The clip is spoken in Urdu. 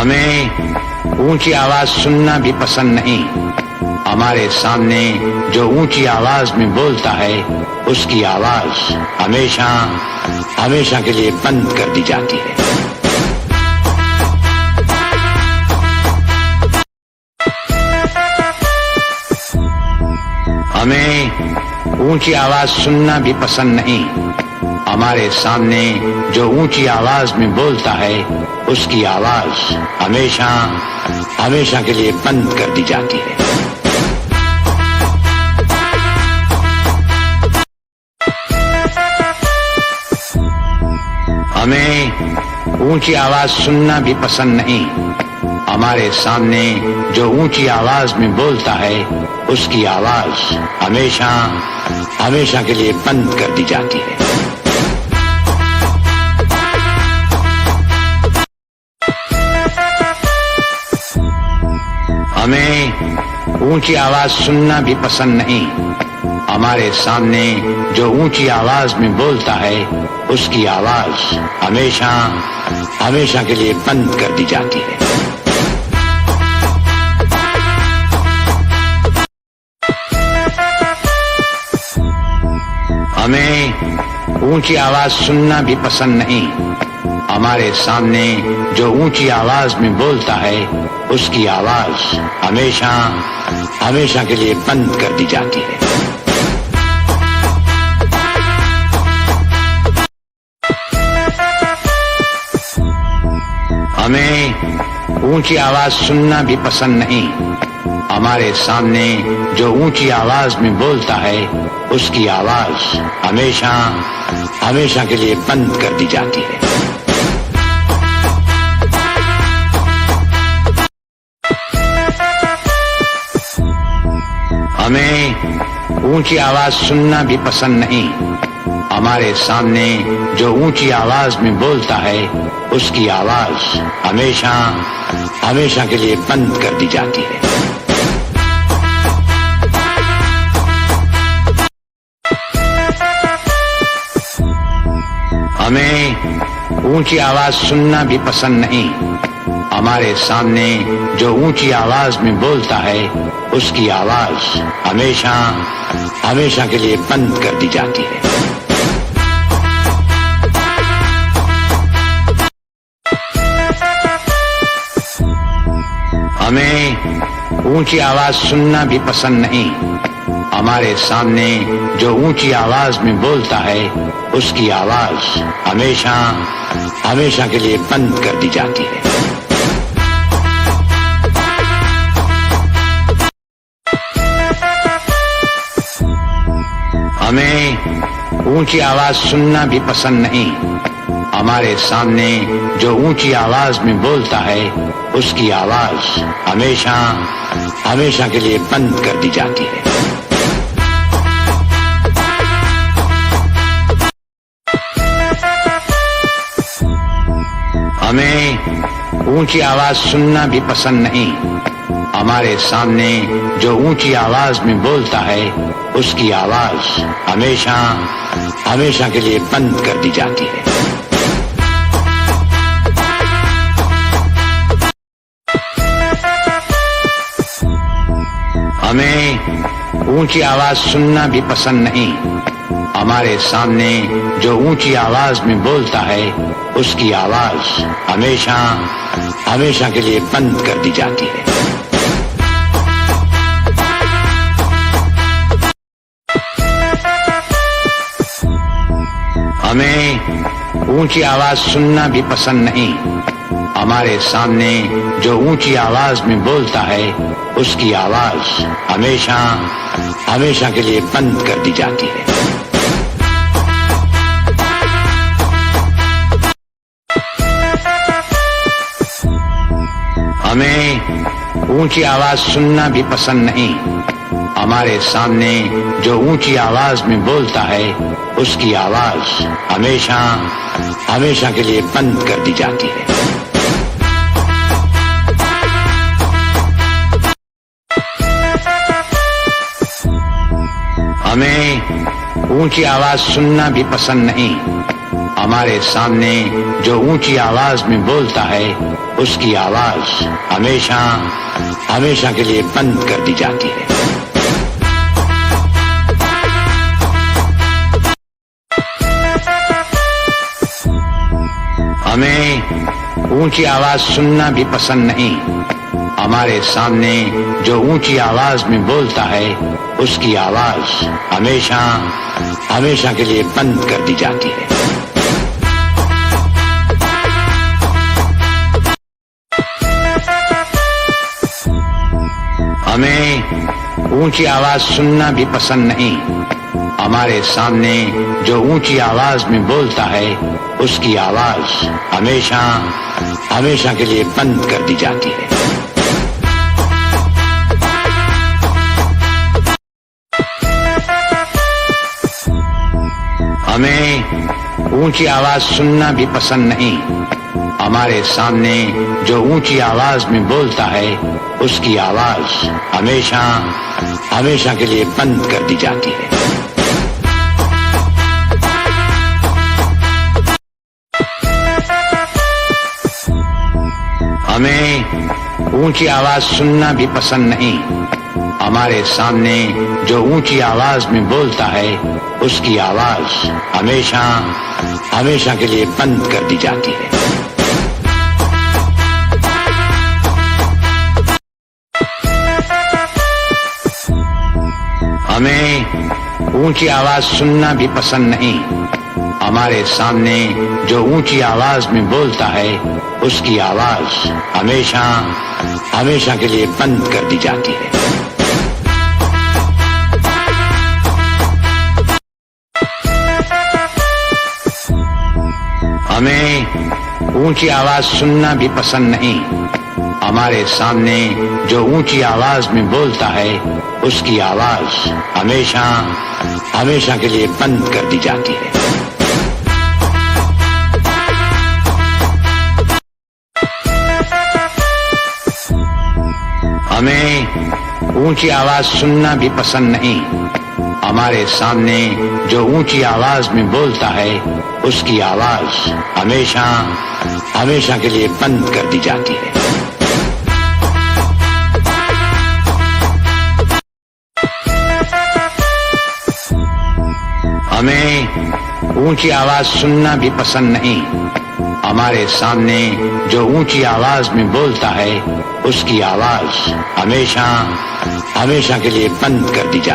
ہمیں اونچی آواز سننا بھی پسند نہیں. ہمارے سامنے جو اونچی آواز میں بولتا ہے اس کی آواز ہمیشہ ہمیشہ کے لیے بند کر دی جاتی ہے. ہمیں اونچی آواز سننا بھی پسند نہیں. ہمارے سامنے جو اونچی آواز میں بولتا ہے اس کی آواز ہمیشہ ہمیشہ کے لیے بند کر دی جاتی ہے. ہمیں اونچی آواز سننا بھی پسند نہیں. ہمارے سامنے جو اونچی آواز میں بولتا ہے اس کی آواز ہمیشہ ہمیشہ کے لیے بند کر دی جاتی ہے. ہمیں اونچی آواز سننا بھی پسند نہیں. ہمارے سامنے جو اونچی آواز میں بولتا ہے اس کی آواز ہمیشہ ہمیشہ کے لیے بند کر دی جاتی ہے. ہمیں اونچی آواز سننا بھی پسند نہیں. ہمارے سامنے جو اونچی آواز میں بولتا ہے اس کی آواز ہمیشہ ہمیشہ کے لیے بند کر دی جاتی ہے. ہمیں اونچی آواز سننا بھی پسند نہیں. ہمارے سامنے جو اونچی آواز میں بولتا ہے اس کی آواز ہمیشہ ہمیشہ کے لیے بند کر دی جاتی ہے. ہمیں اونچی آواز سننا بھی پسند نہیں. ہمارے سامنے جو اونچی آواز میں بولتا ہے اس کی آواز ہمیشہ ہمیشہ کے لیے بند کر دی جاتی ہے. ہمیں اونچی آواز سننا بھی پسند نہیں. ہمارے سامنے جو اونچی آواز میں بولتا ہے اس کی آواز ہمیشہ ہمیشہ کے لیے بند کر دی جاتی ہے. ہمیں اونچی آواز سننا بھی پسند نہیں. ہمارے سامنے جو اونچی آواز میں بولتا ہے اس کی آواز ہمیشہ ہمیشہ کے لیے بند کر دی جاتی ہے. ہمیں اونچی آواز سننا بھی پسند نہیں. ہمارے سامنے جو اونچی آواز میں بولتا ہے اس کی آواز ہمیشہ ہمیشہ کے لیے بند کر دی جاتی ہے. ہمیں اونچی آواز سننا بھی پسند نہیں. ہمارے سامنے جو اونچی آواز میں بولتا ہے اس کی آواز ہمیشہ ہمیشہ کے لیے بند کر دی جاتی ہے. ہمیں اونچی آواز سننا بھی پسند نہیں. ہمارے سامنے جو اونچی آواز میں بولتا ہے اس کی آواز ہمیشہ ہمیشہ کے لیے بند کر دی جاتی ہے. ہمیں اونچی آواز سننا بھی پسند نہیں. ہمارے سامنے جو اونچی آواز میں بولتا ہے اس کی آواز ہمیشہ ہمیشہ کے لیے بند کر دی جاتی ہے. ہمیں اونچی آواز سننا بھی پسند نہیں. ہمارے سامنے جو اونچی آواز میں بولتا ہے اس کی آواز ہمیشہ ہمیشہ کے لیے بند کر دی جاتی ہے. ہمیں اونچی آواز سننا بھی پسند نہیں. ہمارے سامنے جو اونچی آواز میں بولتا ہے اس کی آواز ہمیشہ ہمیشہ کے لیے بند کر دی جاتی ہے۔ ہمیں اونچی آواز سننا بھی پسند نہیں۔ ہمارے سامنے جو اونچی آواز میں بولتا ہے اس کی آواز ہمیشہ ہمیشہ کے لیے بند کر دی جاتی ہے۔ ہمیں اونچی آواز سننا بھی پسند نہیں۔ ہمارے سامنے جو اونچی آواز میں بولتا ہے اس کی آواز ہمیشہ ہمیشہ کے لیے بند کر دی جاتی ہے۔ ہمیں اونچی آواز سننا بھی پسند نہیں۔ ہمارے سامنے جو اونچی آواز میں بولتا ہے اس کی آواز ہمیشہ ہمیشہ کے لیے بند کر دی جاتی ہے۔ ہمیں اونچی آواز سننا بھی پسند نہیں۔ ہمارے سامنے جو اونچی آواز میں بولتا ہے اس کی آواز ہمیشہ ہمیشہ کے لیے بند کر دی جاتی ہے۔ ہمیں اونچی آواز سننا بھی پسند نہیں۔ ہمارے سامنے جو اونچی آواز میں بولتا ہے اس کی آواز ہمیشہ ہمیشہ کے لیے بند کر دی جاتی ہے۔ ہمیں اونچی آواز سننا بھی پسند نہیں۔ ہمارے سامنے جو اونچی آواز میں بولتا ہے اس کی آواز ہمیشہ ہمیشہ کے لیے بند کر دی جاتی ہے۔ ہمیں اونچی آواز سننا بھی پسند نہیں۔ ہمارے سامنے جو اونچی آواز میں بولتا ہے اس کی آواز ہمیشہ ہمیشہ کے لیے بند کر دی جاتی ہے۔ ہمیں اونچی آواز سننا بھی پسند نہیں۔ ہمارے سامنے جو اونچی آواز میں بولتا ہے اس کی آواز ہمیشہ ہمیشہ کے لیے بند کر دی جاتی ہے۔